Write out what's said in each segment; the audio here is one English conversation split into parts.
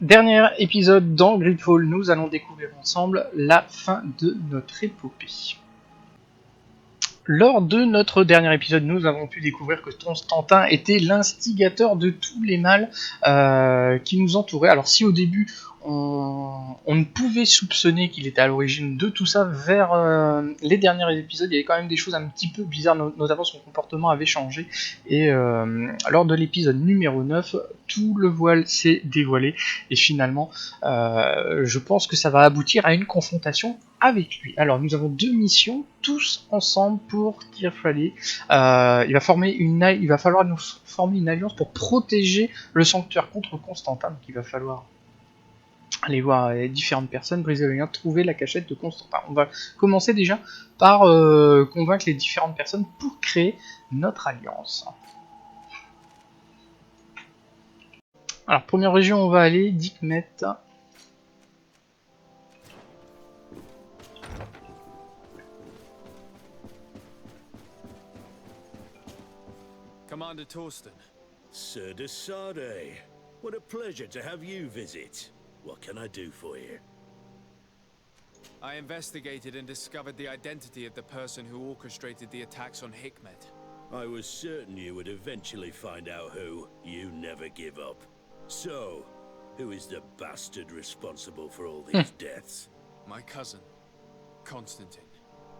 Dernier épisode dans GREEDFALL, nous allons découvrir ensemble la fin de notre épopée. Lors de notre dernier épisode, nous avons pu découvrir que Constantin était l'instigateur de tous les mâles qui nous entouraient. Alors si au début on ne pouvait soupçonner qu'il était à l'origine de tout ça, vers les derniers épisodes, il y avait quand même des choses un petit peu bizarres, notamment son comportement avait changé. Et lors de l'épisode numéro 9, tout le voile s'est dévoilé. Et finalement, je pense que ça va aboutir à une confrontation avec lui. Alors nous avons deux missions, tous ensemble pour Teer Fradee. Il va falloir nous former une alliance pour protéger le sanctuaire contre Constantin. Donc il va falloir aller voir les différentes personnes, Briser Les Liens, trouver la cachette de Constantin. On va commencer déjà par convaincre les différentes personnes pour créer notre alliance. Alors première région, on va aller Dikmet. Commander Torsten. Sir de Fradee, what a pleasure to have you visit. What can I do for you? I investigated and discovered the identity of the person who orchestrated the attacks on Hikmet. I was certain you would eventually find out who. You never give up. So, who is the bastard responsible for all these deaths? My cousin, Constantine.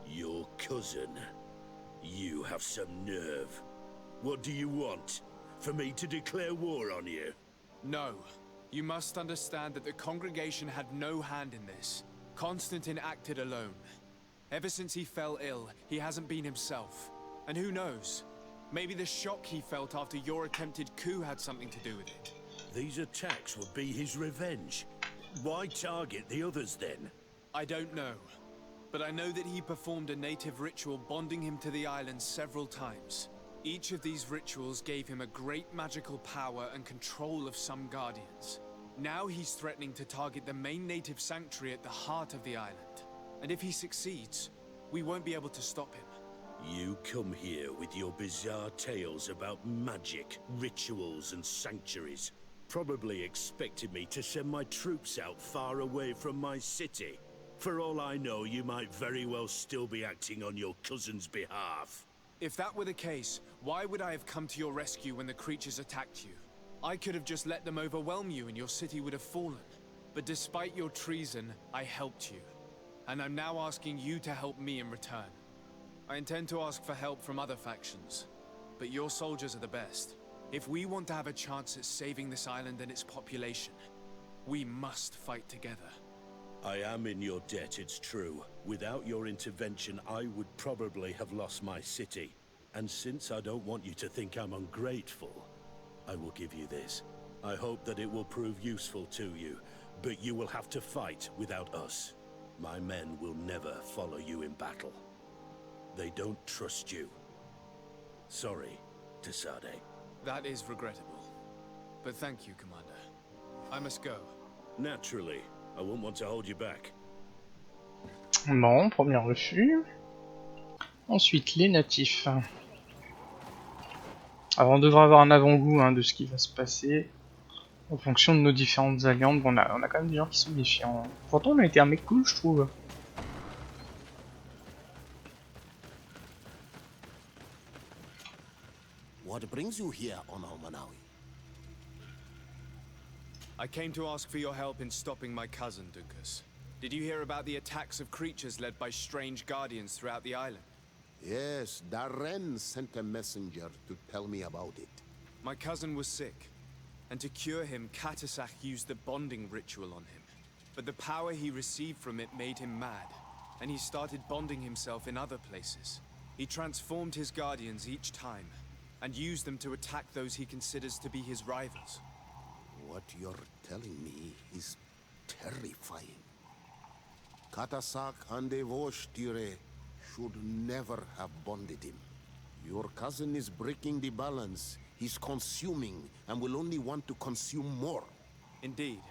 Your cousin? You have some nerve. What do you want? For me to declare war on you? No. You must understand that the congregation had no hand in this. Constantine acted alone. Ever since he fell ill, he hasn't been himself. And who knows? Maybe the shock he felt after your attempted coup had something to do with it. These attacks would be his revenge. Why target the others then? I don't know. But I know that he performed a native ritual bonding him to the island several times. Each of these rituals gave him a great magical power and control of some guardians. Now he's threatening to target the main native sanctuary at the heart of the island. And if he succeeds, we won't be able to stop him. You come here with your bizarre tales about magic, rituals and sanctuaries. Probably expected me to send my troops out far away from my city. For all I know, you might very well still be acting on your cousin's behalf. If that were the case, why would I have come to your rescue when the creatures attacked you? I could have just let them overwhelm you and your city would have fallen. But despite your treason, I helped you. And I'm now asking you to help me in return. I intend to ask for help from other factions, but your soldiers are the best. If we want to have a chance at saving this island and its population, we must fight together. I am in your debt, it's true. Without your intervention, I would probably have lost my city. And since I don't want you to think I'm ungrateful, I will give you this. I hope that it will prove useful to you, but you will have to fight without us. My men will never follow you in battle. They don't trust you. Sorry, Fradee. That is regrettable. But thank you, Commander. I must go. Naturally. I wouldn't want to hold you back. Bon, premier refus. Ensuite, les natifs. Alors, on devrait avoir un avant-goût de ce qui va se passer en fonction de nos différentes alliances. Bon, on a quand même des gens qui sont méfiants. Pourtant, on a été un mec cool, je trouve. What brings you here on Manawi? I came to ask for your help in stopping my cousin, Dunkus. Did you hear about the attacks of creatures led by strange guardians throughout the island? Yes, Darren sent a messenger to tell me about it. My cousin was sick, and to cure him, Katasak used the bonding ritual on him. But the power he received from it made him mad, and he started bonding himself in other places. He transformed his guardians each time, and used them to attack those he considers to be his rivals. What you're telling me is terrifying. Katasak and Devoshire should never have bonded him. Your cousin is breaking the balance. He's consuming and will only want to consume more. Indeed.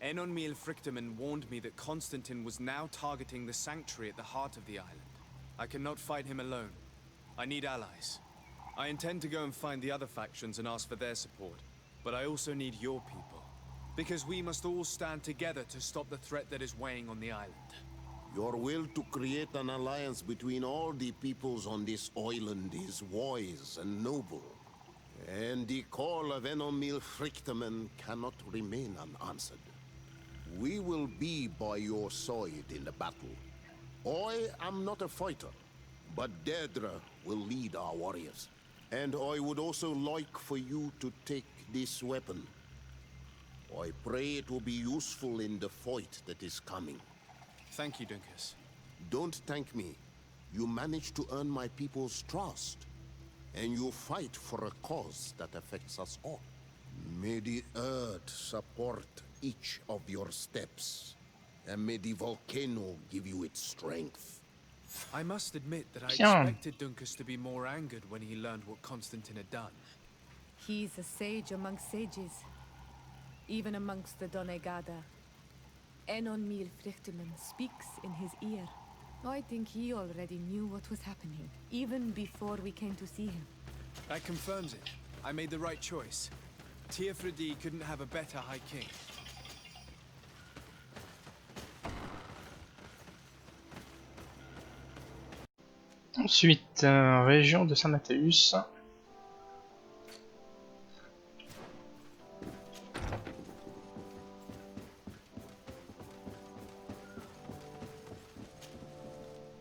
Enonmil Frichtemann warned me that Constantine was now targeting the sanctuary at the heart of the island. I cannot fight him alone. I need allies. I intend to go and find the other factions and ask for their support. But I also need your people. Because we must all stand together to stop the threat that is weighing on the island. Your will to create an alliance between all the peoples on this island is wise and noble. And the call of Enomil Frichterman cannot remain unanswered. We will be by your side in the battle. I am not a fighter, but Deirdre will lead our warriors. And I would also like for you to take this weapon. I pray it will be useful in the fight that is coming. Thank you, Dunkus. Don't thank me. You managed to earn my people's trust. And you fight for a cause that affects us all. May the earth support each of your steps. And may the volcano give you its strength. I must admit that I Bien. expected Dunkus to be more angered when he learned what Constantine had done. He's a sage amongst sages, even amongst the Donegada. Enon Frichterman speaks in his ear. I think he already knew what was happening, even before we came to see him. That confirms it. I made the right choice. Teer Fradee couldn't have a better High King. Ensuite, région de Saint-Mathéus.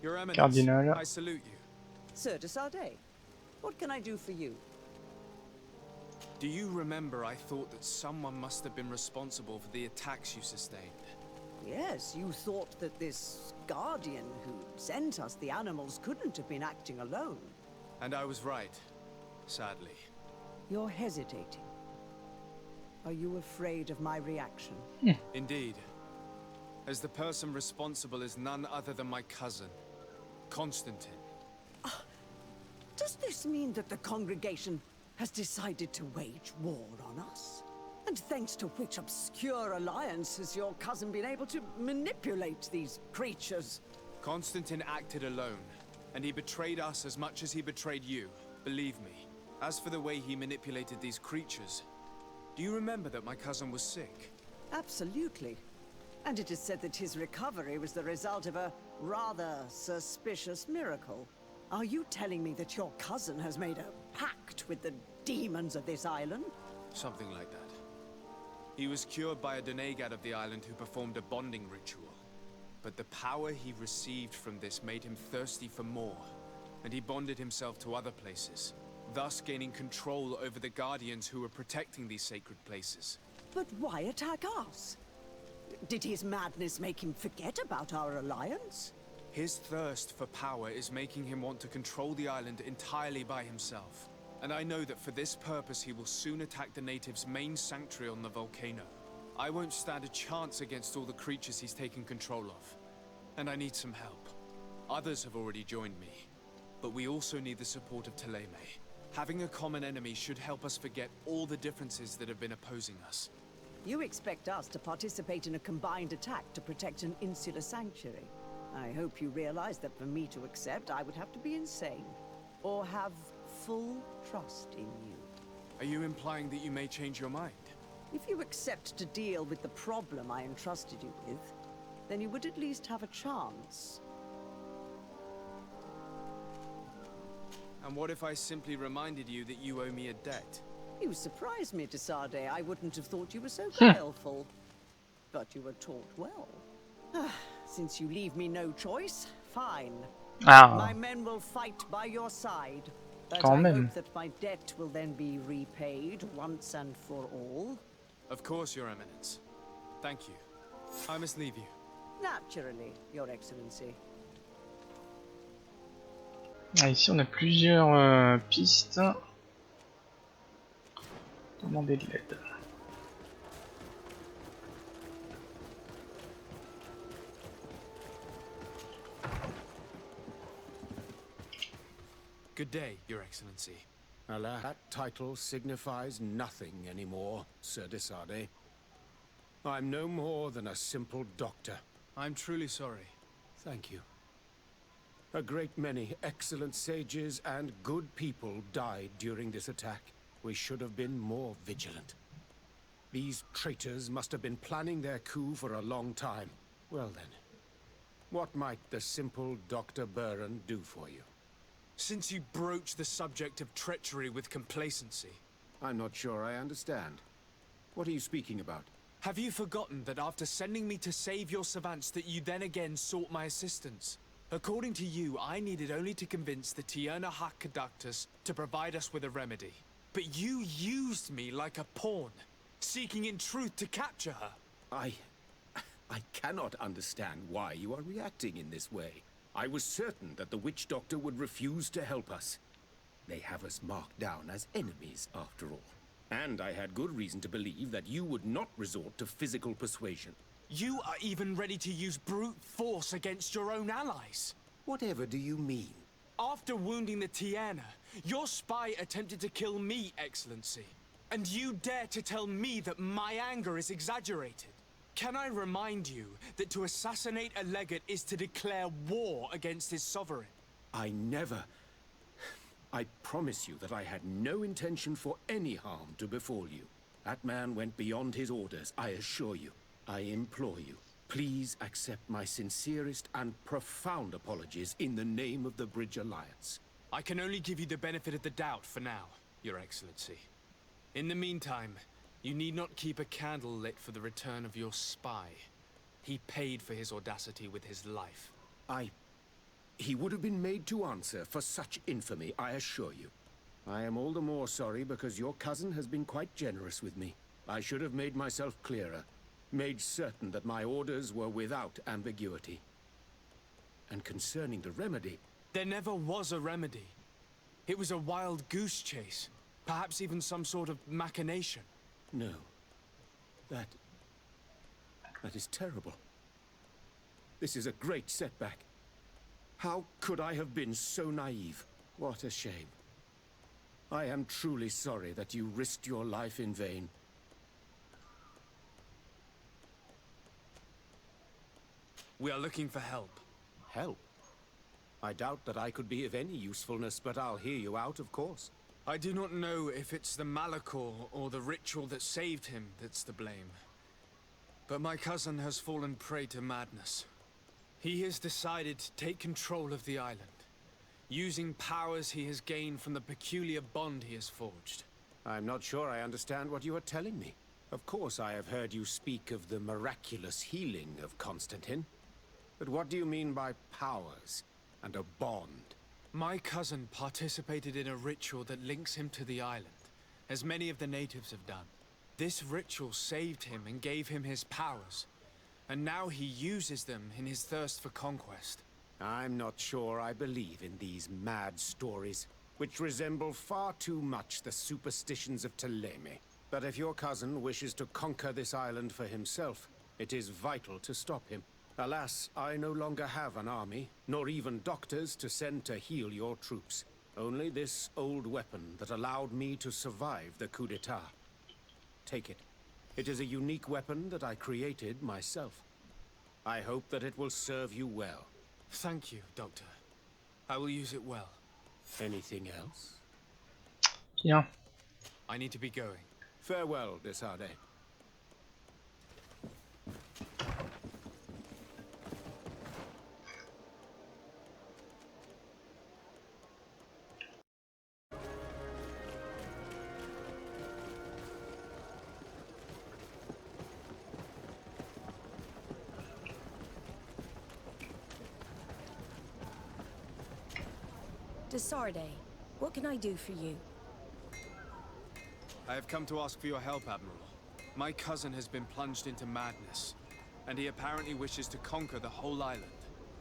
Your Eminence, Cardinal. I salute you. Sir de Sade, what can I do for you? Do you remember I thought that someone must have been responsible for the attacks you sustained? Yes, you thought that this guardian who sent us the animals couldn't have been acting alone. And I was right, sadly. You're hesitating. Are you afraid of my reaction? Indeed. As the person responsible is none other than my cousin, Constantine. Does this mean that the congregation has decided to wage war on us? And thanks to which obscure alliance has your cousin been able to manipulate these creatures? Constantine acted alone, and he betrayed us as much as he betrayed you, believe me. As for the way he manipulated these creatures, do you remember that my cousin was sick? Absolutely. And it is said that his recovery was the result of a rather suspicious miracle. Are you telling me that your cousin has made a pact with the demons of this island? Something like that. He was cured by a Donegad of the island who performed a bonding ritual. But the power he received from this made him thirsty for more, and he bonded himself to other places, thus gaining control over the guardians who were protecting these sacred places. But why attack us? Did his madness make him forget about our alliance? His thirst for power is making him want to control the island entirely by himself. And I know that for this purpose he will soon attack the natives' main sanctuary on the volcano. I won't stand a chance against all the creatures he's taken control of. And I need some help. Others have already joined me. But we also need the support of Thélème. Having a common enemy should help us forget all the differences that have been opposing us. You expect us to participate in a combined attack to protect an insular sanctuary. I hope you realize that for me to accept, I would have to be insane. Or have full trust in you. Are you implying that you may change your mind? If you accept to deal with the problem I entrusted you with, then you would at least have a chance. And what if I simply reminded you that you owe me a debt? You surprised me, de Sade. I wouldn't have thought you were so guileful. But you were taught well. Since you leave me no choice, fine. My men will fight by your side. But I hope that my debt will then be repaid once and for all. Of course, Your Eminence. Thank you. I must leave you. Naturally, Your Excellency. Ah, ici on a plusieurs pistes. Demander de l'aide. Good day, Your Excellency. Alas, that title signifies nothing anymore, Sir de Sade. I'm no more than a simple doctor. I'm truly sorry. Thank you. A great many excellent sages and good people died during this attack. We should have been more vigilant. These traitors must have been planning their coup for a long time. Well then, what might the simple Dr. Buren do for you? Since you broach the subject of treachery with complacency. I'm not sure I understand. What are you speaking about? Have you forgotten that after sending me to save your savants that you then again sought my assistance? According to you, I needed only to convince the Teer Conductors to provide us with a remedy. But you used me like a pawn, seeking in truth to capture her. I cannot understand why you are reacting in this way. I was certain that the witch doctor would refuse to help us. They have us marked down as enemies, after all. And I had good reason to believe that you would not resort to physical persuasion. You are even ready to use brute force against your own allies. Whatever do you mean? After wounding the Tiana, your spy attempted to kill me, Excellency. And you dare to tell me that my anger is exaggerated? Can I remind you that to assassinate a legate is to declare war against his sovereign? I promise you that I had no intention for any harm to befall you. That man went beyond his orders, I assure you. I implore you, please accept my sincerest and profound apologies in the name of the Bridge Alliance. I can only give you the benefit of the doubt for now, Your Excellency. In the meantime, you need not keep a candle lit for the return of your spy. He paid for his audacity with his life. He would have been made to answer for such infamy, I assure you. I am all the more sorry because your cousin has been quite generous with me. I should have made myself clearer, made certain that my orders were without ambiguity. And concerning the remedy... There never was a remedy. It was a wild goose chase. Perhaps even some sort of machination. No. That is terrible. This is a great setback. How could I have been so naive? What a shame. I am truly sorry that you risked your life in vain. We are looking for help. Help? I doubt that I could be of any usefulness, but I'll hear you out, of course. I do not know if it's the Malachor or the ritual that saved him that's to blame. But my cousin has fallen prey to madness. He has decided to take control of the island, using powers he has gained from the peculiar bond he has forged. I'm not sure I understand what you are telling me. Of course I have heard you speak of the miraculous healing of Constantine. But what do you mean by powers and a bond? My cousin participated in a ritual that links him to the island, as many of the natives have done. This ritual saved him and gave him his powers, and now he uses them in his thirst for conquest. I'm not sure I believe in these mad stories, which resemble far too much the superstitions of Ptolemy. But if your cousin wishes to conquer this island for himself, it is vital to stop him. Alas, I no longer have an army, nor even doctors to send to heal your troops. Only this old weapon that allowed me to survive the coup d'etat. Take it. It is a unique weapon that I created myself. I hope that it will serve you well. Thank you, Doctor. I will use it well. Anything else? Yeah. I need to be going. Farewell, de Sade. De Sade, what can I do for you? I have come to ask for your help, Admiral. My cousin has been plunged into madness, and he apparently wishes to conquer the whole island.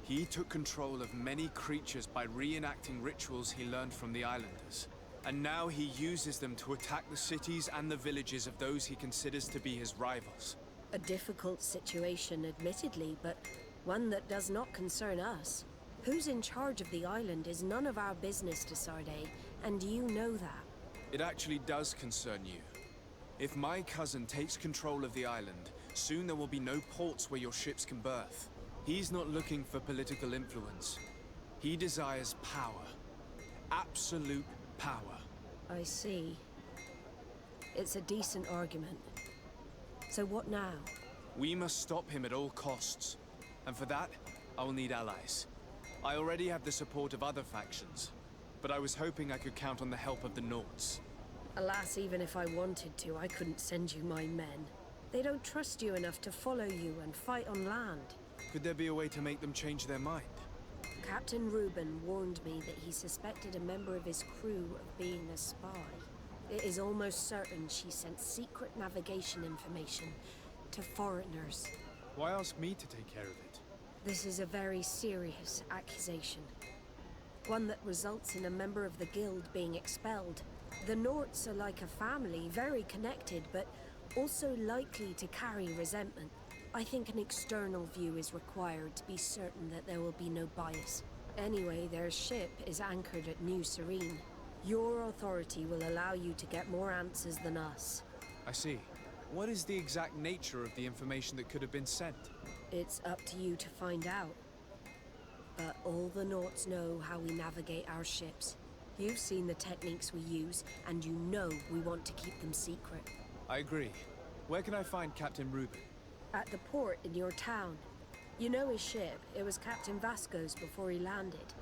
He took control of many creatures by reenacting rituals he learned from the islanders. And now he uses them to attack the cities and the villages of those he considers to be his rivals. A difficult situation, admittedly, but one that does not concern us. Who's in charge of the island is none of our business, de Sade, and you know that. It actually does concern you. If my cousin takes control of the island, soon there will be no ports where your ships can berth. He's not looking for political influence. He desires power. Absolute power. I see. It's a decent argument. So what now? We must stop him at all costs. And for that, I will need allies. I already have the support of other factions, but I was hoping I could count on the help of the Nords. Alas, even if I wanted to, I couldn't send you my men. They don't trust you enough to follow you and fight on land. Could there be a way to make them change their mind? Captain Reuben warned me that he suspected a member of his crew of being a spy. It is almost certain she sent secret navigation information to foreigners. Why ask me to take care of it? This is a very serious accusation. One that results in a member of the guild being expelled. The Nords are like a family, very connected, but also likely to carry resentment. I think an external view is required to be certain that there will be no bias. Anyway, their ship is anchored at New Serene. Your authority will allow you to get more answers than us. I see. What is the exact nature of the information that could have been sent? It's up to you to find out. But all the Nords know how we navigate our ships. You've seen the techniques we use, and you know we want to keep them secret. I agree. Where can I find Captain Reuben? At the port in your town. You know his ship. It was Captain Vasco's before he landed.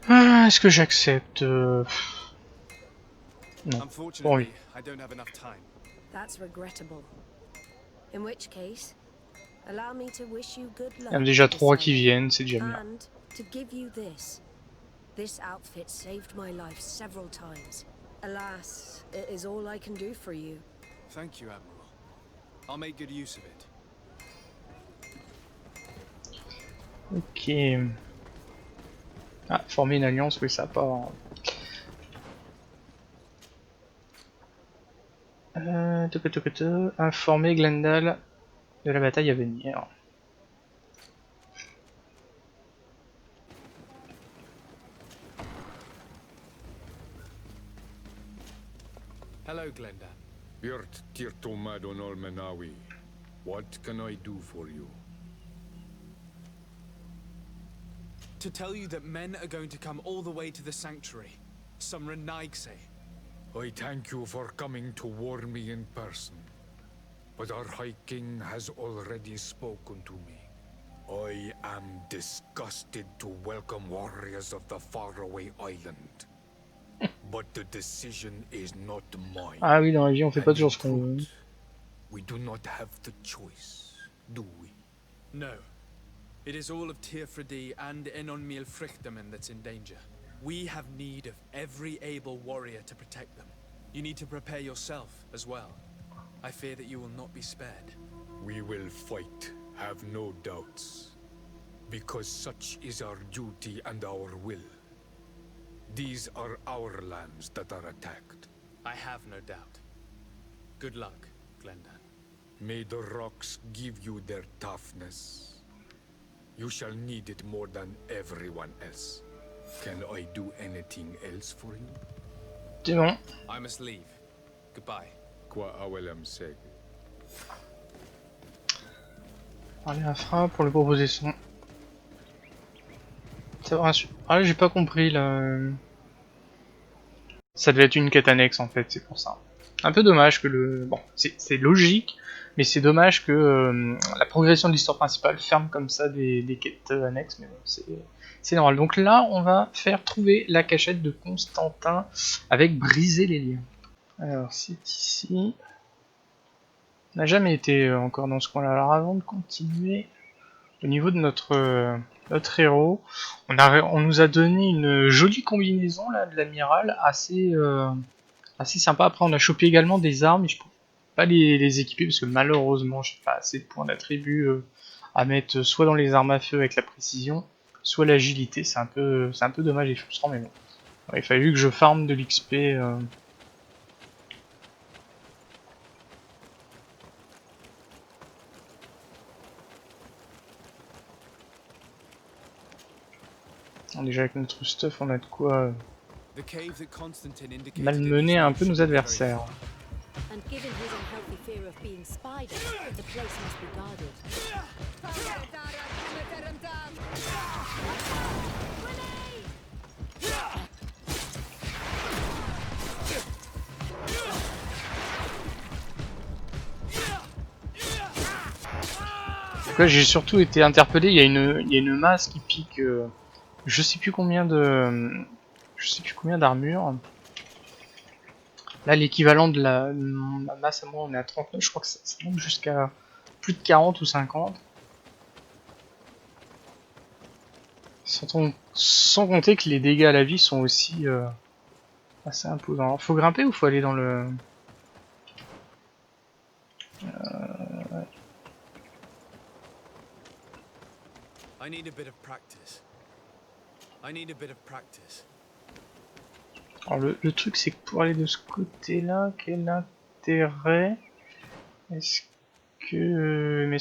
Est-ce que j'accepte Non. Unfortunately, I don't have enough time. That's regrettable. In which case, allow me to wish you good luck. Il y en a déjà 3 qui viennent, c'est déjà bien. And to give you this. This outfit saved my life several times. Alas, it is all I can do for you. Thank you, Admiral. I'll make good use of it. Ok. Ah, former une alliance, oui, ça part. Informer Glendale de la bataille à venir. Hello, Glenda. Birt Tirtomadon Olmenawi. What can I do for you? To tell you that men are going to come all the way to the sanctuary. Some Renaigse. I thank you for coming to warn me in person. But our High King has already spoken to me. I am disgusted to welcome warriors of the faraway island. But the decision is not mine. Ah oui, dans la vie, on fait pas toujours ce qu'on veut. We do not have the choice, do we? No. It is all of Teer Fradee and Enonmil Frichterman that's in danger. We have need of every able warrior to protect them. You need to prepare yourself as well. I fear that you will not be spared. We will fight, have no doubts. Because such is our duty and our will. These are our lands that are attacked. I have no doubt. Good luck, Glenda. May the rocks give you their toughness. You shall need it more than everyone else. Can I do anything else for you? C'est bon. I must leave. Goodbye. Qua awelem seg. Parler à Fra pour lui proposer son. Ah, j'ai pas compris là. Ça devait être une quête annexe en fait, c'est pour ça. Un peu dommage que le. Bon, c'est logique, mais c'est dommage que la progression de l'histoire principale ferme comme ça des quêtes annexes, mais bon, c'est normal. Donc là, on va faire trouver la cachette de Constantin avec Briser les Liens. Alors, c'est ici. On n'a jamais été encore dans ce coin-là. Alors, avant de continuer, au niveau de notre héros, on nous a donné une jolie combinaison là de l'amiral, assez sympa. Après, on a chopé également des armes, mais je peux pas les équiper parce que malheureusement, j'ai pas assez de points d'attribut à mettre soit dans les armes à feu avec la précision, soit l'agilité. C'est un peu dommage et frustrant, mais bon. Ouais, il fallait que je farme de l'XP. Déjà avec notre stuff, on a de quoi malmener un peu nos adversaires. tout cas, j'ai surtout été interpellé. Il y a une masse qui pique. Je sais plus combien d'armure. Là, l'équivalent de ma masse à moi, on est à 39. Je crois que ça monte jusqu'à plus de 40 ou 50. Sans compter que les dégâts à la vie sont aussi assez imposants. Alors, faut grimper ou faut aller dans le... I need a bit of practice. Alors le truc c'est que pour aller de ce côté-là, quel intérêt? Mais est-ce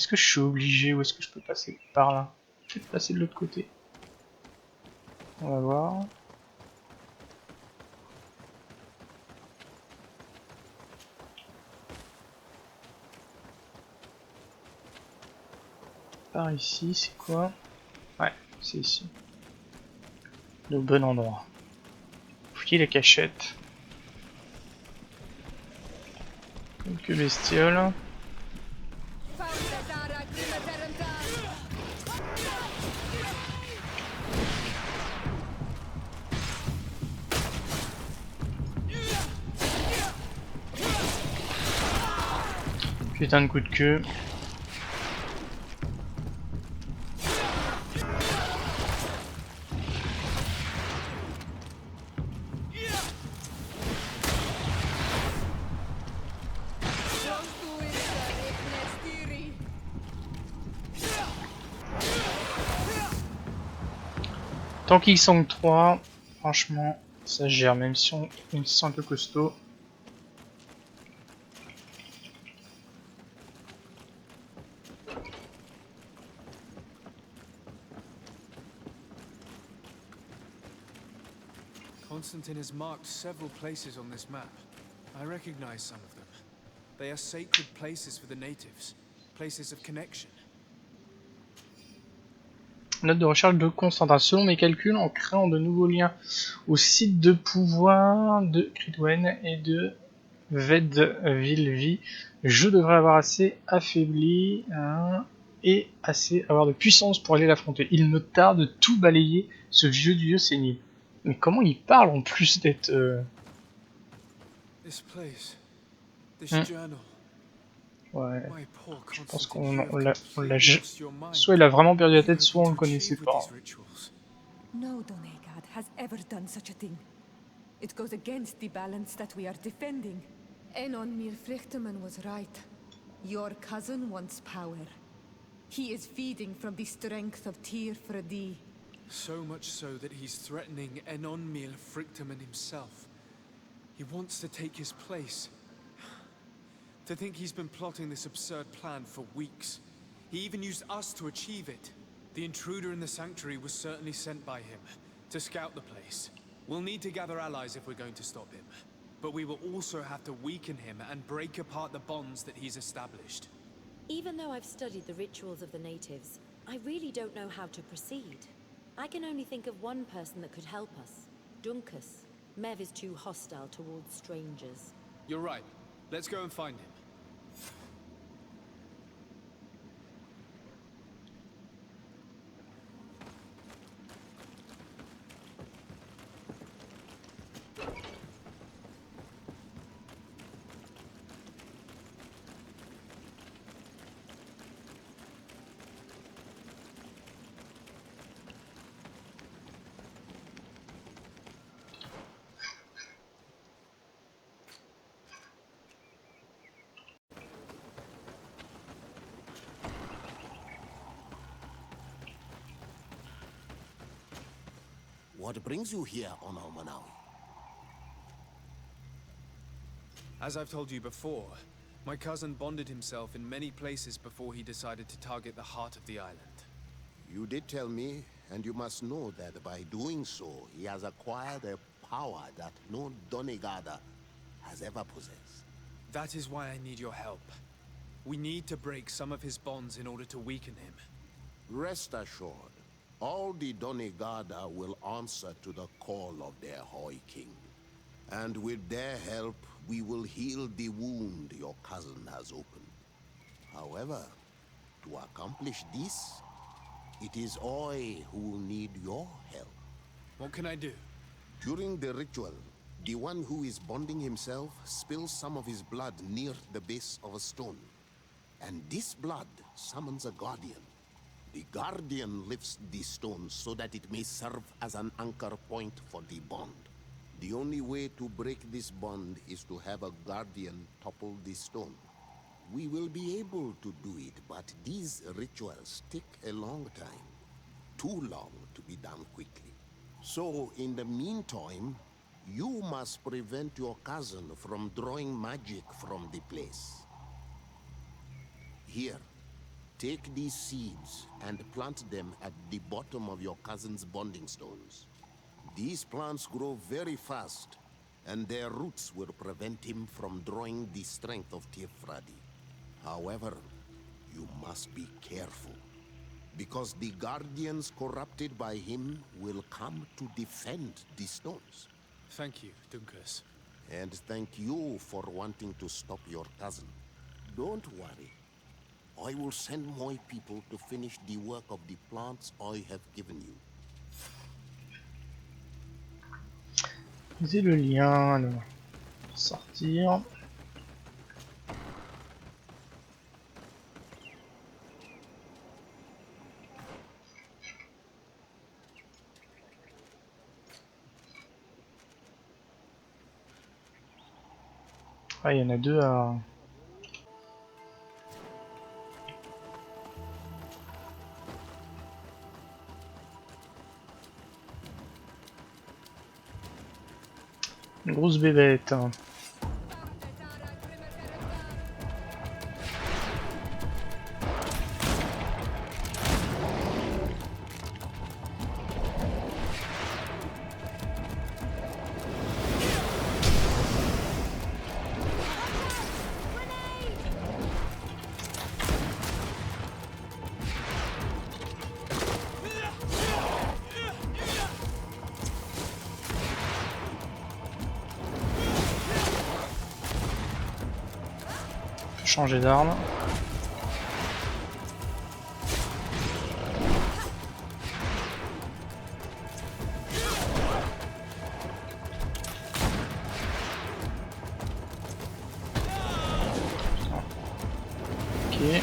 que je suis obligé ou est-ce que je peux passer par là? Peut-être passer de l'autre côté. On va voir. Par ici, c'est quoi? Ouais, c'est ici. Le bon endroit. Fouiller les cachettes. Quelques bestioles. Putain de coup de queue. Tant qu'ils sont que 3, franchement, ça gère, même si on se sent un peu costaud. Constantine has marked several places on this map. I recognize some of them. They are sacred places for the natives, places of connection. Note de recherche de Constantin. Selon mes calculs, en créant de nouveaux liens au site de pouvoir de Cridwen et de Vedvilvi, je devrais avoir assez affaibli et assez avoir de puissance pour aller l'affronter. Il me tarde de tout balayer, ce vieux dieu sénile. Mais comment il parle en plus d'être... This place, this journal. Ouais, je pense qu'on l'a... Soit il a vraiment perdu la tête, soit on le connaissait pas. No Donegad has ever done such a thing. It goes against the balance that we are defending. Enon Mirfrichteman was right. Your cousin wants power. He is feeding from the strength of Teer Fradee. So much so that he's threatening Enon Mirfrichteman himself. He wants to take his place. To think he's been plotting this absurd plan for weeks. He even used us to achieve it. The intruder in the sanctuary was certainly sent by him, to scout the place. We'll need to gather allies if we're going to stop him. But we will also have to weaken him and break apart the bonds that he's established. Even though I've studied the rituals of the natives, I really don't know how to proceed. I can only think of one person that could help us. Dunkus. Mev is too hostile towards strangers. You're right. Let's go and find him. What brings you here, Onomanawi? As I've told you before, my cousin bonded himself in many places before he decided to target the heart of the island. You did tell me, and you must know that by doing so, he has acquired a power that no Donegada has ever possessed. That is why I need your help. We need to break some of his bonds in order to weaken him. Rest assured, all the Donegada will answer to the call of their Hoi King. And with their help, we will heal the wound your cousin has opened. However, To accomplish this, it is I who will need your help. What can I do? During the ritual, the one who is bonding himself spills some of his blood near the base of a stone. And this blood summons a guardian. The guardian lifts the stone so that it may serve as an anchor point for the bond. The only way to break this bond is to have a guardian topple the stone. We will be able to do it, but these rituals take a long time. Too long to be done quickly. So, in the meantime, you must prevent your cousin from drawing magic from the place. Here, take these seeds and plant them at the bottom of your cousin's bonding stones. These plants grow very fast, and their roots will prevent him from drawing the strength of Teer Fradee. However, you must be careful, because the guardians corrupted by him will come to defend the stones. Thank you, Dunkus. And thank you for wanting to stop your cousin. Don't worry. I will send my people to finish the work of the plants I have given you. Briser le lien, alors. Sortir. Ah, il y en a deux à... Une grosse bébête. Changer d'arme. Ok.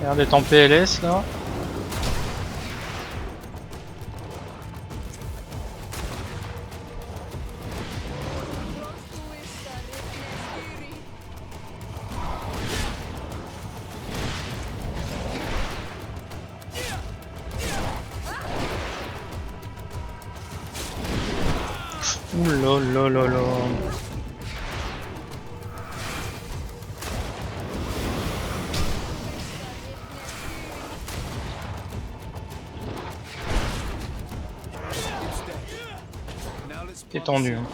Il a l'air d'être en PLS là. Ouh là là là là. T'es tendu. Hein.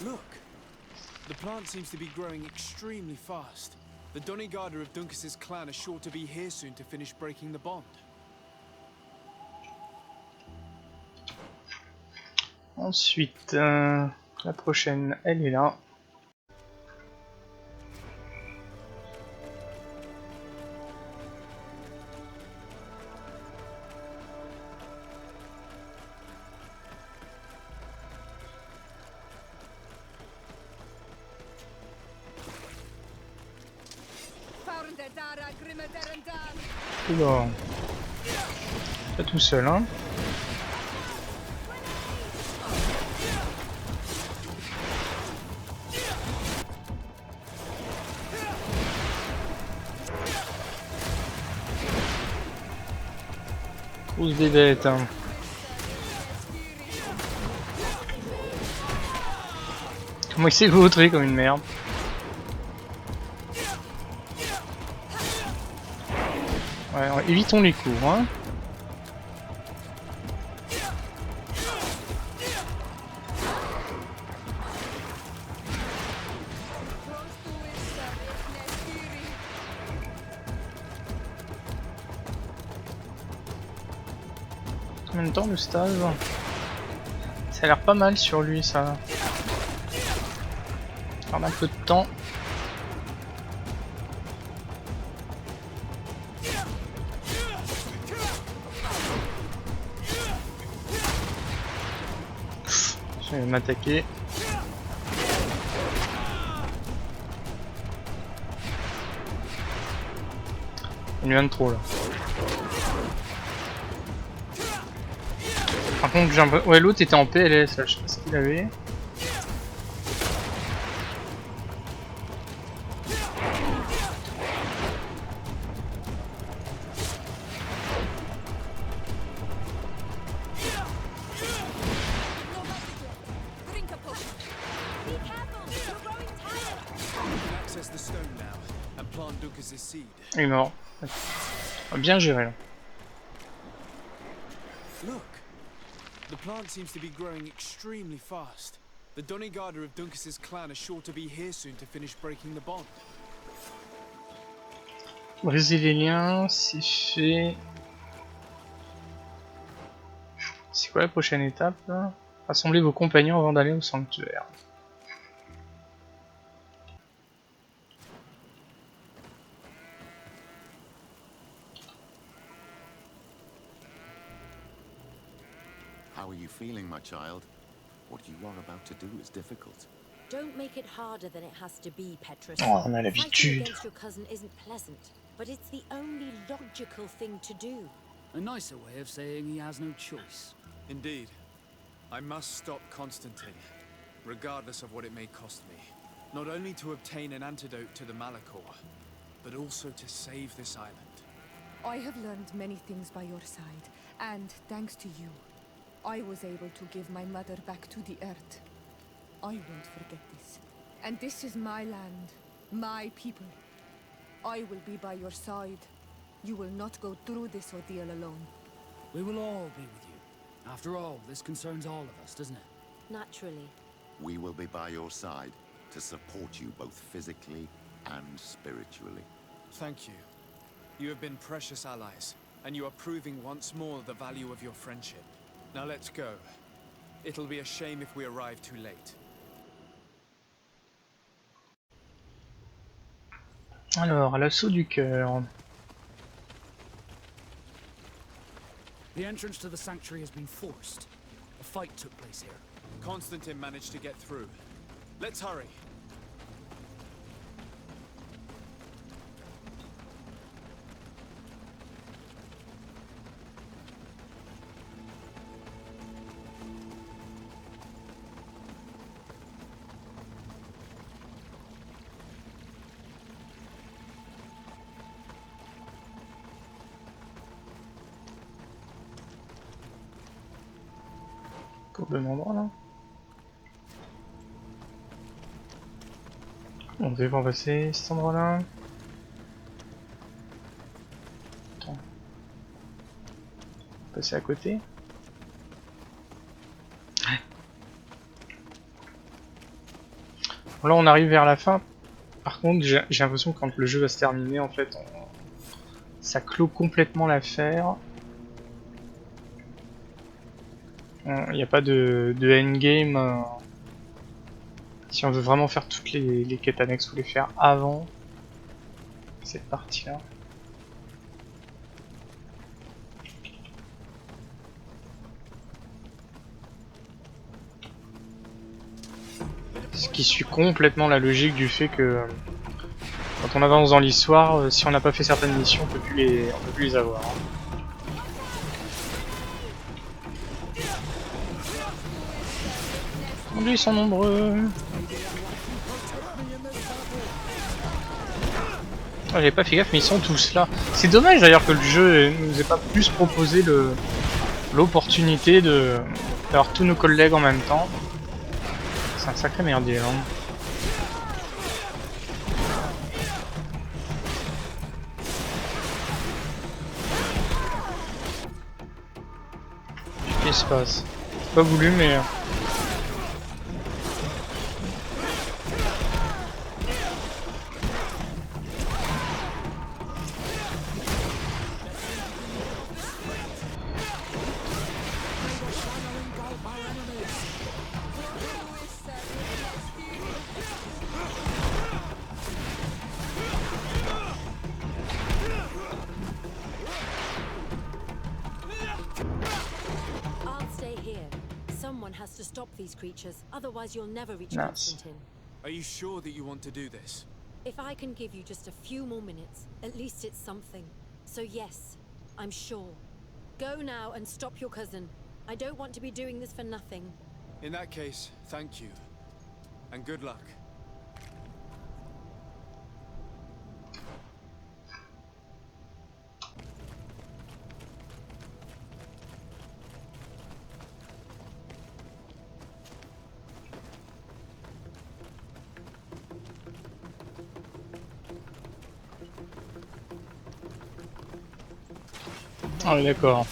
Look, the plant seems to be growing extremely fast. The Donegada of Dunkus's clan are sure to be here soon to finish breaking the bond. Ensuite, la prochaine, elle est là. Oula. Pas tout seul, hein. Tous des bêtes, hein. Comment il s'est vautré comme une merde. Ouais, évitons les coups, hein. Combien de temps le stage? Ça a l'air pas mal sur lui, ça. Prendre un peu de temps. Je vais m'attaquer. Il vient de trop là. Par contre, j'ai un peu... Ouais, l'autre était en PLS là, je sais pas ce qu'il avait. Il est mort. Bien géré là. Look, the plant seems to be growing extremely fast. The Donegada of Dunkus's clan are sure to be here soon to finish breaking the bond. Briser les liens, c'est fait. C'est quoi la prochaine étape là? Rassemblez vos compagnons avant d'aller au sanctuaire. How are you feeling, my child? What you are about to do is difficult. Don't make it harder than it has to be, Petrus. Oh, on a Fighting l'habitude. against your cousin isn't pleasant, but it's the only logical thing to do. A nicer way of saying he has no choice. Indeed. I must stop Constantine, regardless of what it may cost me. Not only to obtain an antidote to the Malachor, but also to save this island. I have learned many things by your side, and thanks to you, I was able to give my mother back to the earth. I won't forget this. And this is my land, my people. I will be by your side. You will not go through this ordeal alone. We will all be with you. After all, this concerns all of us, doesn't it? Naturally. We will be by your side to support you both physically and spiritually. Thank you. You have been precious allies, and you are proving once more the value of your friendship. Now let's go. It'll be a shame if we arrive too late. Alors, à l'assaut du cœur. The entrance to the sanctuary has been forced. A fight took place here. Constantine managed to get through. Let's hurry. Au bon endroit là. On devait pas passer cet endroit là. Attends. Passer à côté. Bon, là on arrive vers la fin. Par contre j'ai l'impression que quand le jeu va se terminer en fait ça clôt complètement l'affaire. Il n'y a pas de endgame. Si on veut vraiment faire toutes les quêtes annexes, faut les faire avant cette partie-là. Ce qui suit complètement la logique du fait que Quand on avance dans l'histoire, si on n'a pas fait certaines missions, on peut plus les avoir. Ils sont nombreux. Oh, j'avais pas fait gaffe, mais ils sont tous là. C'est dommage d'ailleurs que le jeu nous ait pas plus proposé l'opportunité d'avoir tous nos collègues en même temps. C'est un sacré merdier, hein. Qu'est-ce qui se passe? Pas voulu, mais... has to stop these creatures, otherwise you'll never reach Nice. Constantine. Are you sure that you want to do this? If I can give you just a few more minutes, at least it's something. So yes, I'm sure. Go now and stop your cousin. I don't want to be doing this for nothing. In that case, thank you. And good luck. Ah oui, d'accord.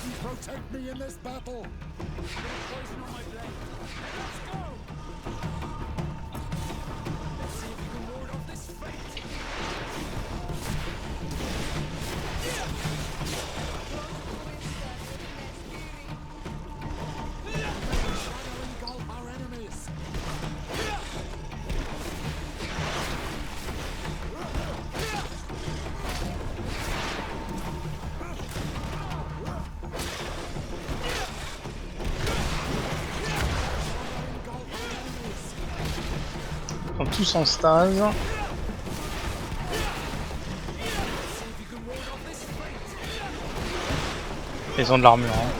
Ils sont tous en stase. Ils ont de l'armure. Hein.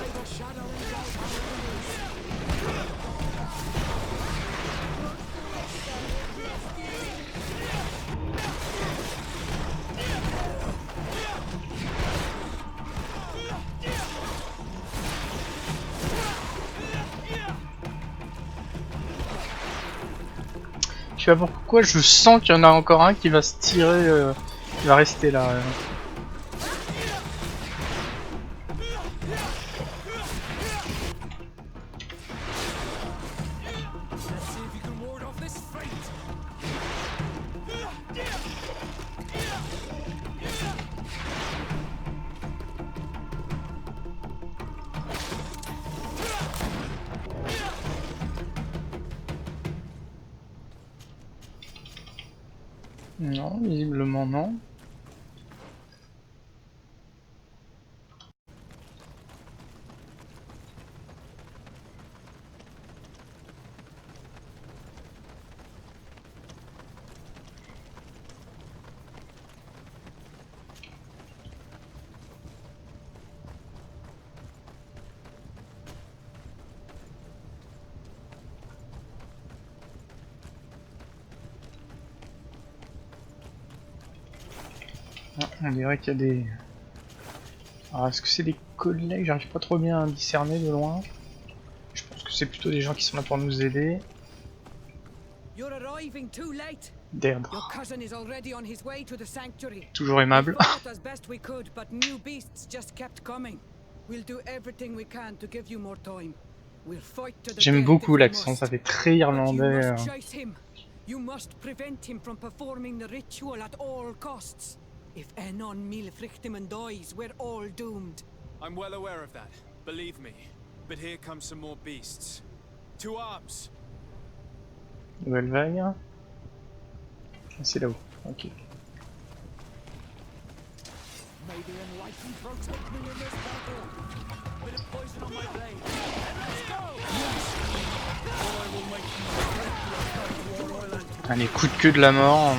Je sais pas pourquoi, je sens qu'il y en a encore un qui va se tirer, qui va rester là. Non, visiblement non. Ah, on dirait qu'il y a des... Alors est-ce que c'est des collègues? J'arrive pas trop bien à discerner de loin. Je pense que c'est plutôt des gens qui sont là pour nous aider. Derdre. Toujours aimable. J'aime beaucoup l'accent, ça fait très irlandais. You must prevent him from performing the ritual at all costs. If Enon Milfrichtiman dies, we're all doomed. I'm well aware of that, believe me. But here come some more beasts. To arms! Nouvelle vague. Ah, c'est là-haut, ok. Ah, les coups de queue de la mort.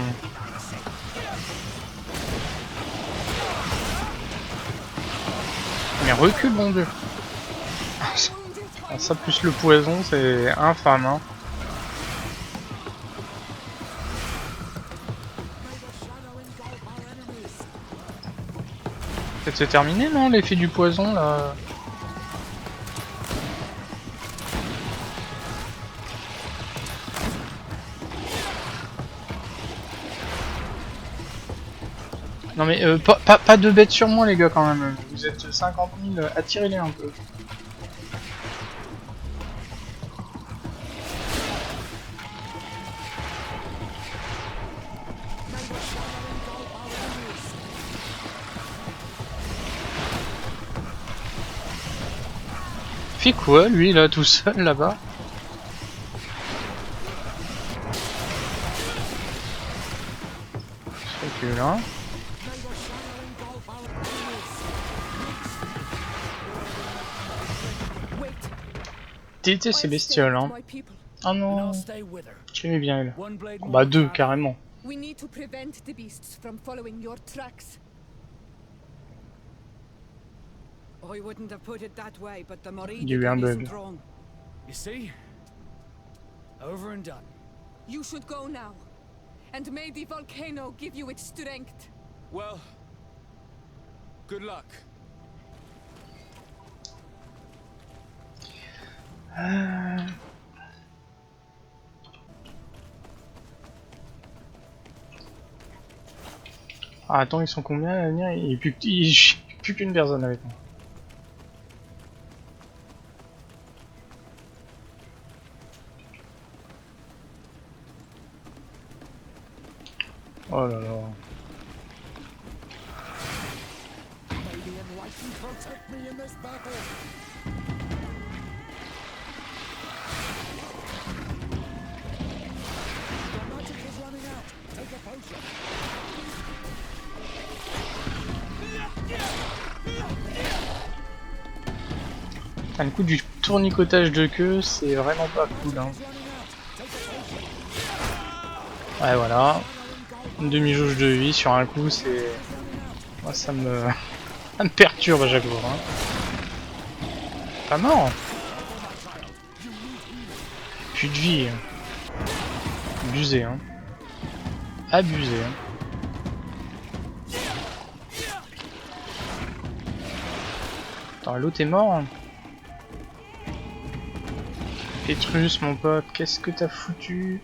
Mais recule, mon dieu. Ça plus le poison, c'est infâme, hein. Peut-être c'est terminé, non, l'effet du poison, là. Non mais pas de bêtes sur moi les gars quand même, vous êtes 50 000, attirez-les un peu. Fait quoi lui là tout seul là-bas? Je recule hein. T'étais ces bestioles hein. Oh non. Je l'aimais bien elle. Oh, bah deux carrément. We need to prevent the beasts from following your tracks. I wouldn't have put it that way, but the Il y a eu un bug. You see? Over and done. You should go now. And may the volcano give you its strength. Well, good luck. Ah, attends, ils sont combien à venir? Il n'y a plus qu'une personne avec moi. Oh là là. Ah, le coup du tournicotage de queue, c'est vraiment pas cool. Hein. Ouais, voilà. Une demi-jauge de vie sur un coup, c'est. Moi, ça me perturbe à chaque fois. Hein. Pas mort. Plus de vie. Abusé, hein. Abusé, hein. Attends, l'autre est mort. Hein. Pétrus, mon pote, qu'est-ce que t'as foutu?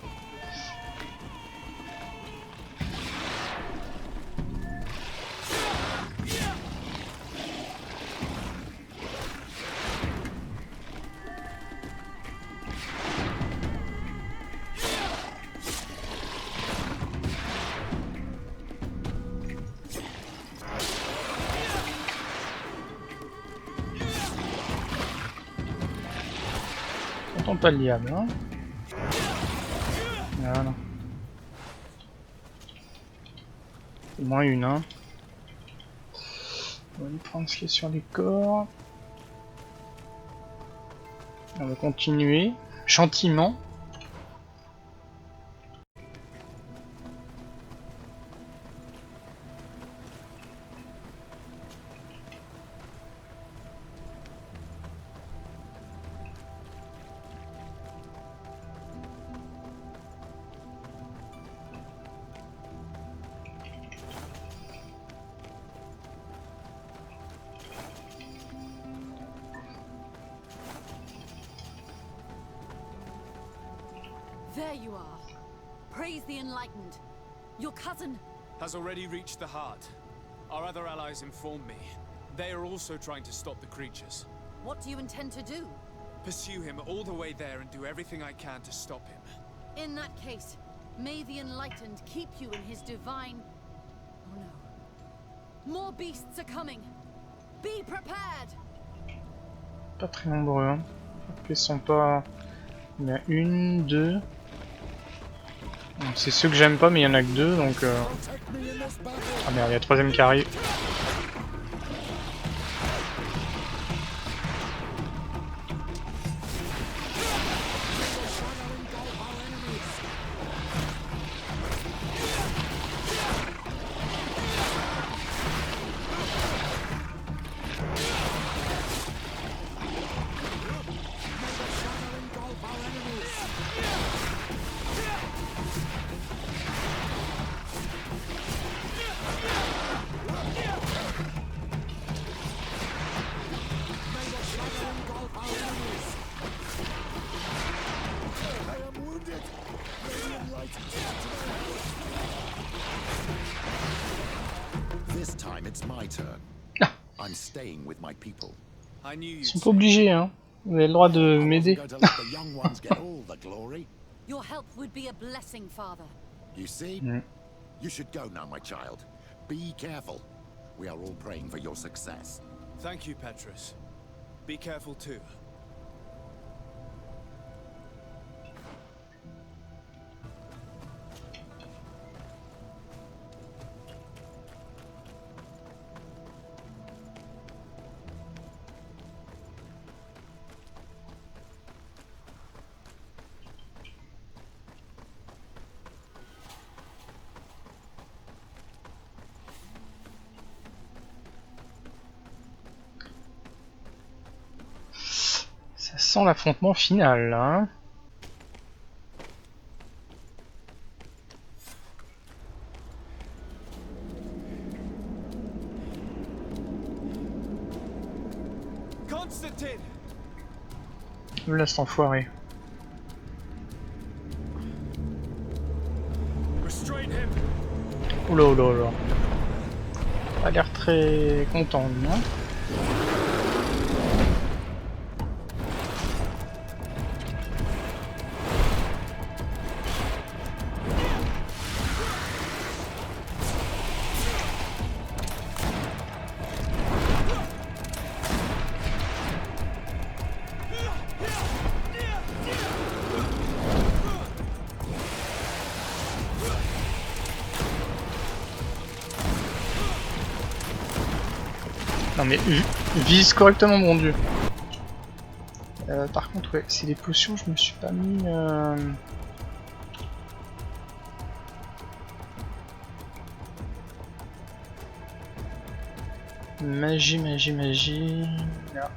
Pas le diable, hein. Voilà. Au moins une, hein. On va lui prendre ce qui est sur les corps. On va continuer, gentiment. There you are. Praise the enlightened. Your cousin has already reached the heart. Our other allies informed me. They are also trying to stop the creatures. What do you intend to do? Pursue him all the way there and do everything I can to stop him. In that case, may the enlightened keep you in his divine... Oh no. More beasts are coming. Be prepared. Pas très nombreux, hein. Ils sont pas... Il y en a une, deux... C'est ceux que j'aime pas, mais il y en a que deux, donc... Ah merde, il y a le troisième qui arrive. staying with my people. I knew Ils you'd sont pas say. obligés, hein. Vous avez le droit de m'aider. Going to let the young ones get all the glory. Your help would be a blessing, Father. You see? You should go now, my child. Be careful. We are all praying for your success. Thank you, Petrus. Be careful too. Ça sent l'affrontement final, là. Hein. Constantine! Là, cet enfoiré. Restrain him! Oula, oula, oula. Pas l'air très content, lui, hein. Non mais vise correctement, mon dieu. Par contre, ouais, c'est les potions, je me suis pas mis. Magie, magie, magie. Là.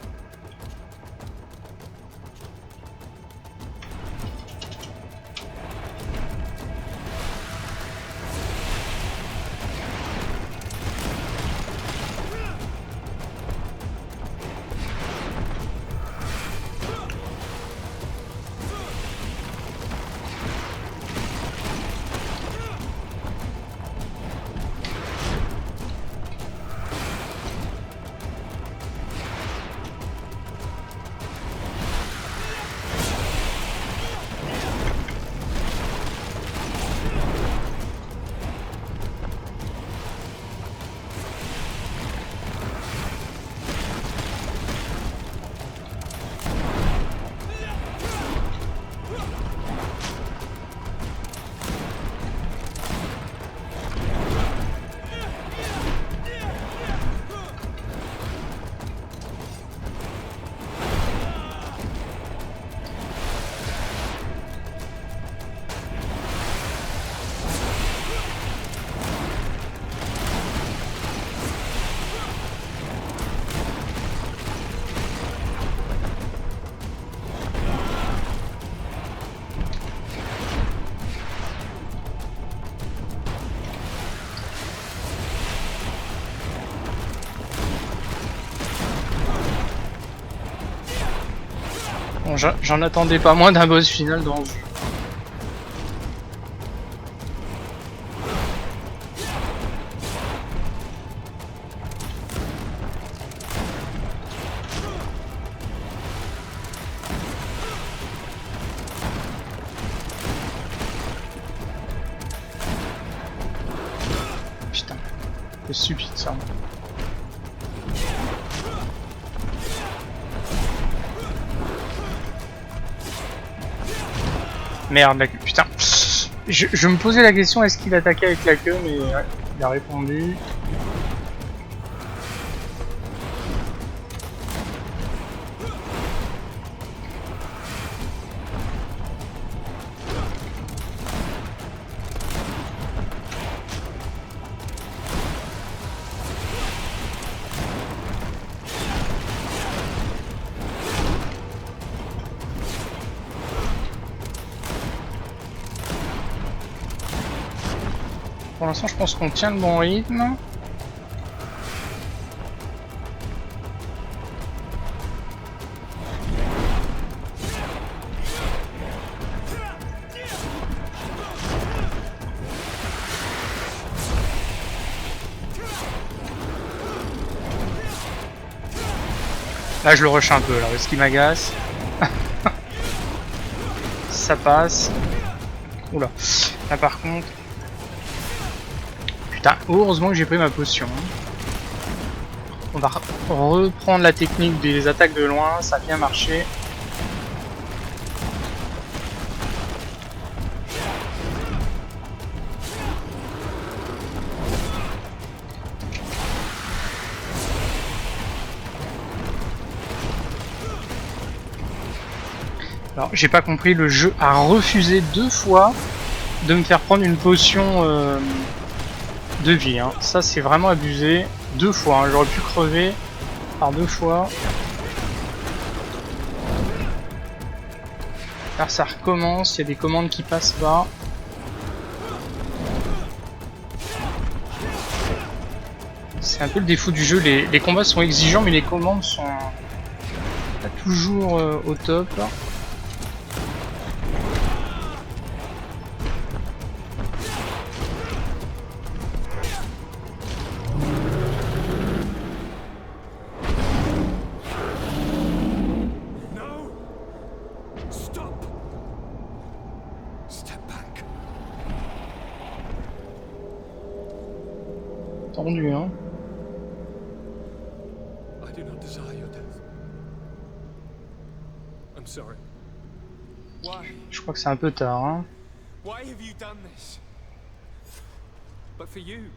Bon, j'en attendais pas moins d'un boss final dans le jeu. Putain, c'est stupide ça. Merde, la queue. Putain. Je me posais la question, est-ce qu'il attaquait avec la queue, mais ouais, il a répondu. Pour l'instant, je pense qu'on tient le bon rythme. Là je le rush un peu là, parce qu'il m'agace. Ça passe. Oula. Là par contre... Putain, heureusement que j'ai pris ma potion. On va reprendre la technique des attaques de loin, ça a bien marché. Alors, j'ai pas compris, le jeu a refusé 2 fois de me faire prendre une potion de vie. Hein. Ça, c'est vraiment abusé. 2 fois, hein. J'aurais pu crever par 2 fois. Là, ça recommence, il y a des commandes qui passent pas. C'est un peu le défaut du jeu, les combats sont exigeants, mais les commandes sont pas toujours au top. Tendu, hein. I do not desire your death. I'm sorry. Why? Je crois que c'est un peu tard, hein. Why have you done this? But for you,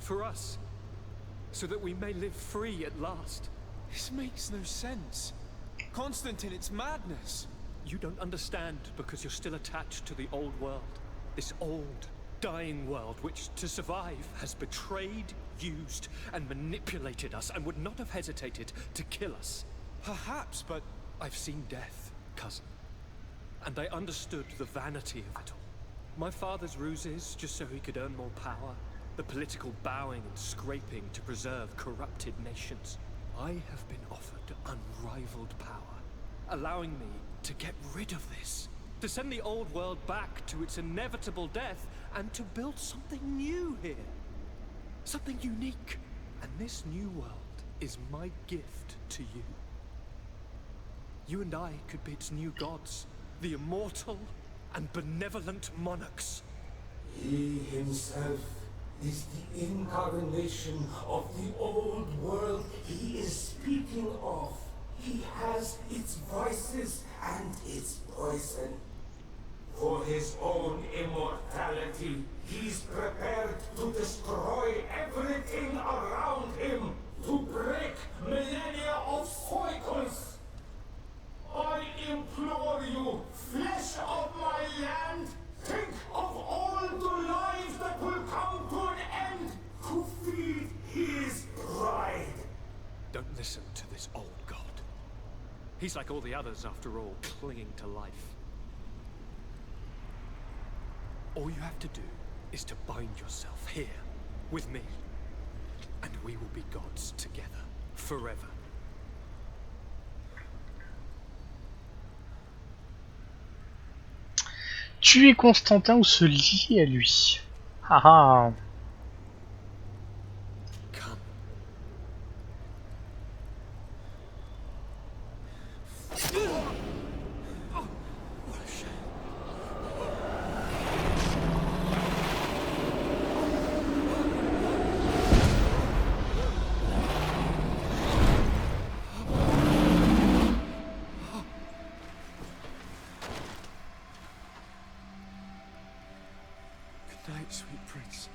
for us, so that we may live free at last. This makes no sense. Constantine, it's madness. You don't understand because you're still attached to the old world. This old, dying world which, to survive, has betrayed, used, and manipulated us and would not have hesitated to kill us. Perhaps, but I've seen death, cousin. And I understood the vanity of it all. My father's ruses just so he could earn more power. The political bowing and scraping to preserve corrupted nations. I have been offered unrivaled power, allowing me to get rid of this. To send the old world back to its inevitable death and to build something new here. Something unique. And this new world is my gift to you. You and I could be its new gods, the immortal and benevolent monarchs. He himself is the incarnation of the old world he is speaking of. He has its vices and its poison. For his own immortality, he's prepared to destroy everything around him, to break millennia of cycles. I implore you, flesh of my land, think of all the lives that will come to an end to feed his bride. Don't listen to this old god. He's like all the others, after all, clinging to life. All you have to do is to bind yourself here, with me, and we will be gods together, forever. Tuer Constantin ou se lier à lui. Ah ah. Good night, sweet prince.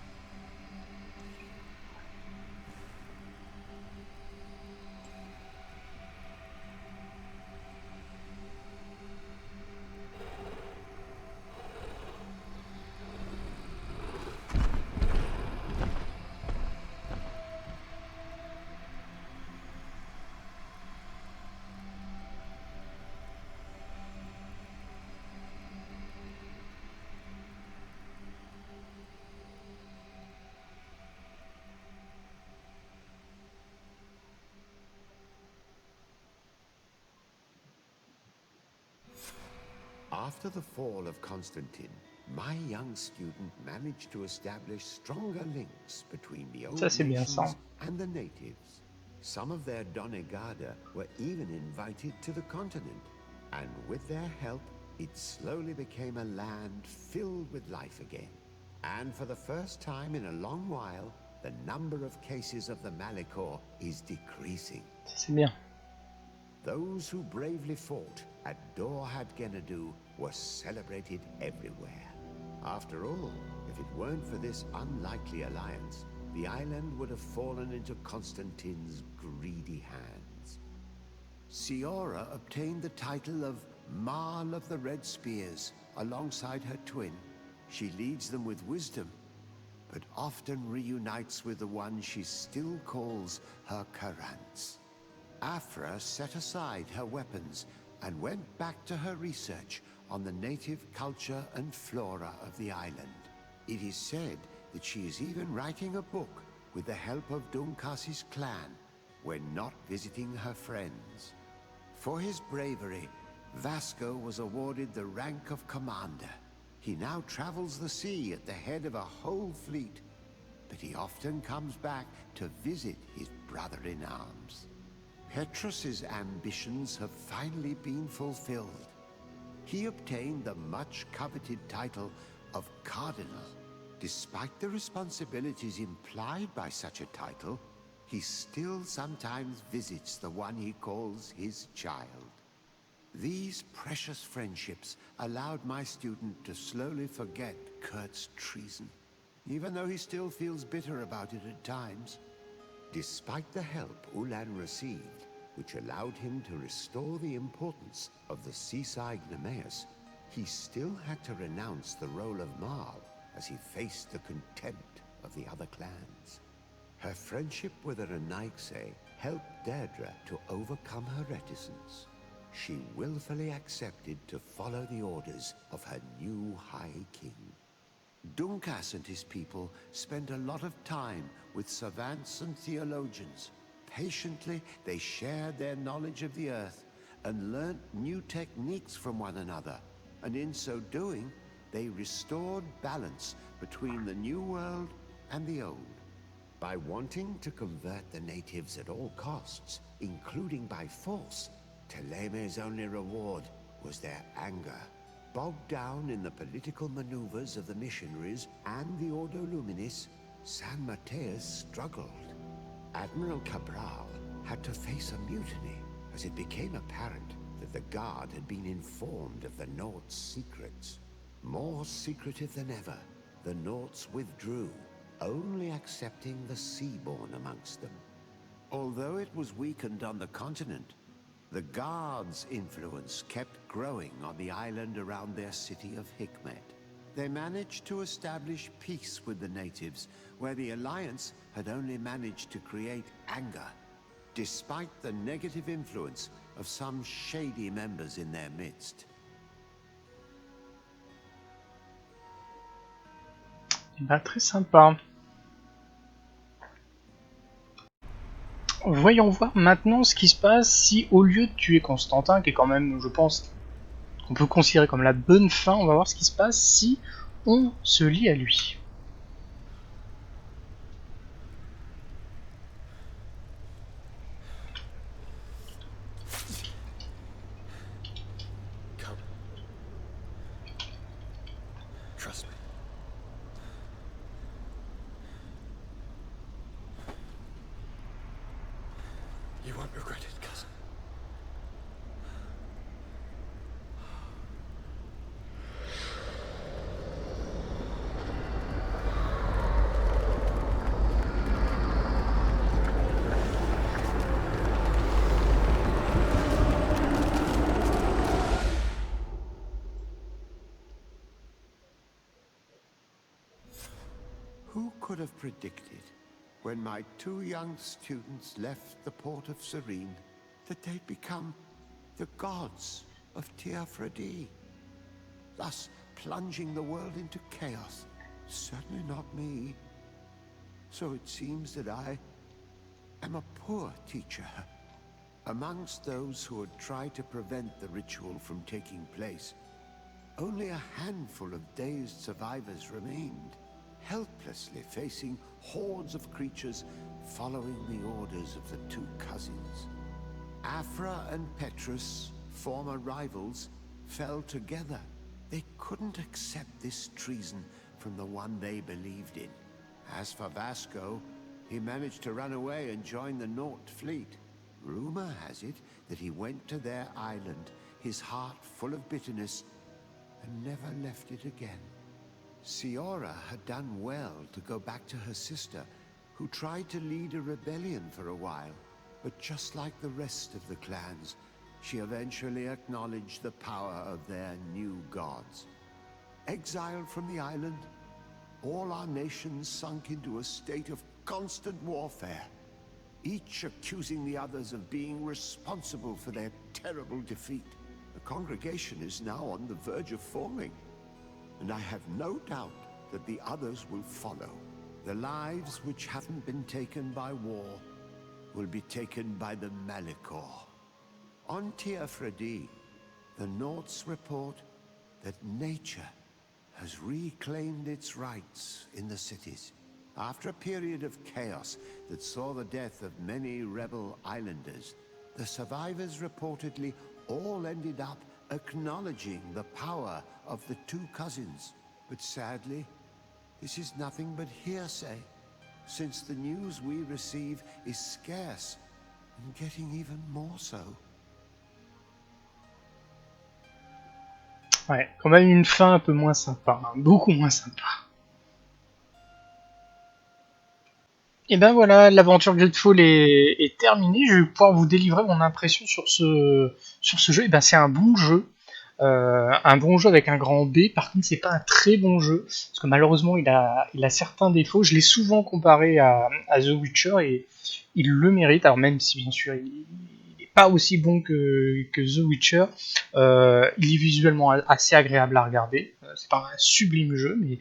After the fall of Constantine, my young student managed to establish stronger links between the old nations and the natives. Some of their Donegada were even invited to the continent, and with their help, it slowly became a land filled with life again. And for the first time in a long while, the number of cases of the Malicor is decreasing. C'est bien. Those who bravely fought at Dorhad Genadu were celebrated everywhere. After all, if it weren't for this unlikely alliance, the island would have fallen into Constantine's greedy hands. Siora obtained the title of Marl of the Red Spears alongside her twin. She leads them with wisdom, but often reunites with the one she still calls her Karants. Afra set aside her weapons and went back to her research on the native culture and flora of the island. It is said that she is even writing a book with the help of Dunkas's clan when not visiting her friends. For his bravery, Vasco was awarded the rank of commander. He now travels the sea at the head of a whole fleet, but he often comes back to visit his brother-in-arms. Petrus's ambitions have finally been fulfilled. He obtained the much-coveted title of Cardinal. Despite the responsibilities implied by such a title, he still sometimes visits the one he calls his child. These precious friendships allowed my student to slowly forget Kurt's treason, even though he still feels bitter about it at times. Despite the help Ulan received, which allowed him to restore the importance of the seaside Nemeus, he still had to renounce the role of Marl as he faced the contempt of the other clans. Her friendship with Renaixe helped Deirdre to overcome her reticence. She willfully accepted to follow the orders of her new High King. Dunkas and his people spent a lot of time with savants and theologians. Patiently, they shared their knowledge of the earth and learnt new techniques from one another, and in so doing, they restored balance between the new world and the old. By wanting to convert the natives at all costs, including by force, Teleme's only reward was their anger. Bogged down in the political maneuvers of the missionaries and the Ordo Luminis, San Mateus struggled. Admiral Cabral had to face a mutiny as it became apparent that the Guard had been informed of the Nort's secrets. More secretive than ever, the Norts withdrew, only accepting the Seaborn amongst them. Although it was weakened on the continent, the Guard's influence kept growing on the island around their city of Hikmet. They managed to establish peace with the natives, where the Alliance had only managed to create anger, despite the negative influence of some shady members in their midst. Bah, très sympa. Voyons voir maintenant ce qui se passe si, au lieu de tuer Constantin, qui est quand même, je pense, qu'on peut considérer comme la bonne fin, on va voir ce qui se passe si on se lie à lui. Who could have predicted, when my two young students left the port of Serene, that they'd become the gods of Teer Fradee, thus plunging the world into chaos? Certainly not me. So it seems that I am a poor teacher. Amongst those who had tried to prevent the ritual from taking place, only a handful of dazed survivors remained. helplessly facing hordes of creatures following the orders of the two cousins. Afra and Petrus, former rivals, fell together. They couldn't accept this treason from the one they believed in. As for Vasco, he managed to run away and join the Nort fleet. Rumor has it that he went to their island, his heart full of bitterness, and never left it again. Ciora had done well to go back to her sister, who tried to lead a rebellion for a while. But just like the rest of the clans, she eventually acknowledged the power of their new gods. Exiled from the island, all our nations sunk into a state of constant warfare, each accusing the others of being responsible for their terrible defeat. The congregation is now on the verge of forming, and I have no doubt that the others will follow. The lives which haven't been taken by war will be taken by the Malicor. On Teer Fradee, the Norts report that nature has reclaimed its rights in the cities. After a period of chaos that saw the death of many rebel islanders, the survivors reportedly all ended up acknowledging the power of the two cousins. But sadly, this is nothing but hearsay, since the news we receive is scarce and getting even more so. Ouais, quand même une fin un peu moins sympa, hein, beaucoup moins sympa. Et ben voilà, l'aventure GREEDFALL est terminée. Je vais pouvoir vous délivrer mon impression sur ce jeu. Et ben c'est un bon jeu. Un bon jeu avec un grand B. Par contre, c'est pas un très bon jeu, parce que malheureusement, il a certains défauts. Je l'ai souvent comparé à The Witcher et il le mérite. Alors même si bien sûr, il n'est pas aussi bon que The Witcher, il est visuellement assez agréable à regarder. C'est pas un sublime jeu, mais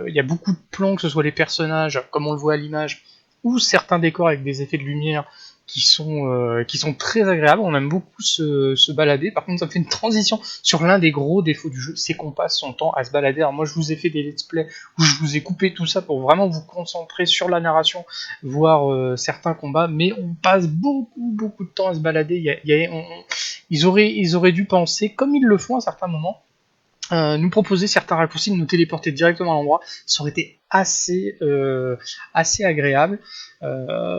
il y a beaucoup de plans, que ce soit les personnages, comme on le voit à l'image, ou certains décors avec des effets de lumière qui sont très agréables. On aime beaucoup se balader. Par contre, ça fait une transition sur l'un des gros défauts du jeu, c'est qu'on passe son temps à se balader. Alors moi, je vous ai fait des let's play où je vous ai coupé tout ça pour vraiment vous concentrer sur la narration, voir certains combats, mais on passe beaucoup de temps à se balader. Ils auraient dû penser, comme ils le font à certains moments, nous proposer certains raccourcis, de nous téléporter directement à l'endroit. Ça aurait été assez agréable.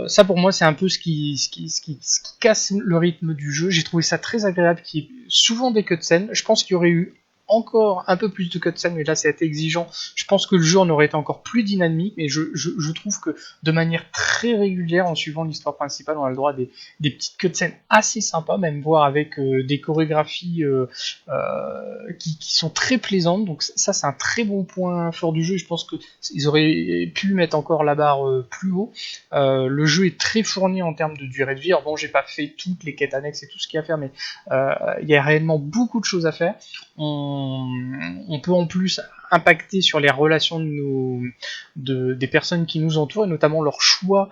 Ça pour moi c'est un peu ce qui casse le rythme du jeu. J'ai trouvé ça très agréable qu'il y ait souvent des cutscenes. Je pense qu'il y aurait eu encore un peu plus de cutscenes, mais là ça a été exigeant. Je pense que le jeu en aurait été encore plus dynamique, mais je trouve que de manière très régulière, en suivant l'histoire principale, on a le droit à des petites cutscenes assez sympas, même voire avec des chorégraphies qui sont très plaisantes. Donc ça c'est un très bon point fort du jeu. Je pense qu'ils auraient pu mettre encore la barre plus haut. Le jeu est très fourni en termes de durée de vie. Alors bon, j'ai pas fait toutes les quêtes annexes et tout ce qu'il y a à faire, mais il y a réellement beaucoup de choses à faire. On peut en plus impacter sur les relations des personnes qui nous entourent, et notamment leur choix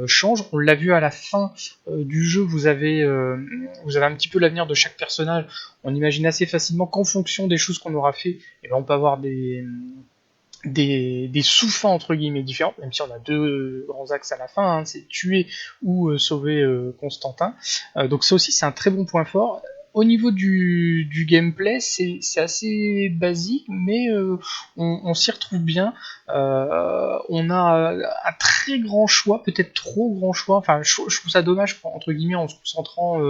change. On l'a vu à la fin du jeu, vous avez un petit peu l'avenir de chaque personnage. On imagine assez facilement qu'en fonction des choses qu'on aura fait, et ben on peut avoir des sous-fins entre guillemets différents, même si on a deux grands axes à la fin, hein, c'est tuer ou sauver Constantin. Donc ça aussi c'est un très bon point fort. Au niveau du gameplay, c'est assez basique, mais on s'y retrouve bien. On a un très grand choix, peut-être trop grand choix. Enfin, je trouve ça dommage, entre guillemets, en se concentrant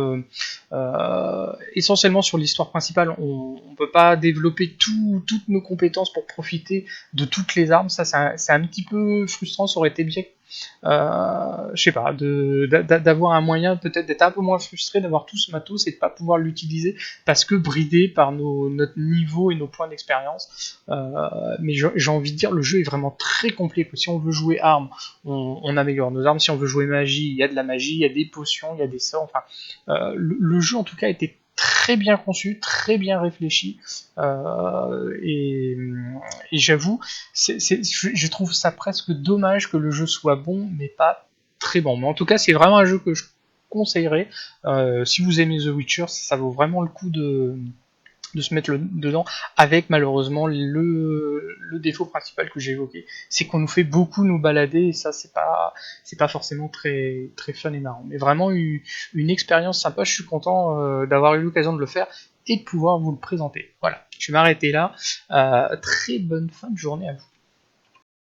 essentiellement sur l'histoire principale. On peut pas développer toutes nos compétences pour profiter de toutes les armes. Ça, c'est un petit peu frustrant. Ça aurait été bien, je sais pas, d'avoir un moyen peut-être d'être un peu moins frustré, d'avoir tout ce matos et de pas pouvoir l'utiliser parce que bridé par notre niveau et nos points d'expérience. Mais j'ai envie de dire, le jeu est vraiment très complet. Si on veut jouer armes, on améliore nos armes. Si on veut jouer magie, il y a de la magie, il y a des potions, il y a des sorts. Enfin, le jeu en tout cas était très bien conçu, très bien réfléchi, et j'avoue, je trouve ça presque dommage que le jeu soit bon, mais pas très bon. Mais en tout cas, c'est vraiment un jeu que je conseillerais. Si vous aimez The Witcher, ça vaut vraiment le coup de se mettre dedans, avec malheureusement le défaut principal que j'ai évoqué, c'est qu'on nous fait beaucoup nous balader, et ça c'est pas forcément très, très fun et marrant. Mais vraiment une expérience sympa, je suis content d'avoir eu l'occasion de le faire et de pouvoir vous le présenter. Voilà, je vais m'arrêter là. Très bonne fin de journée à vous.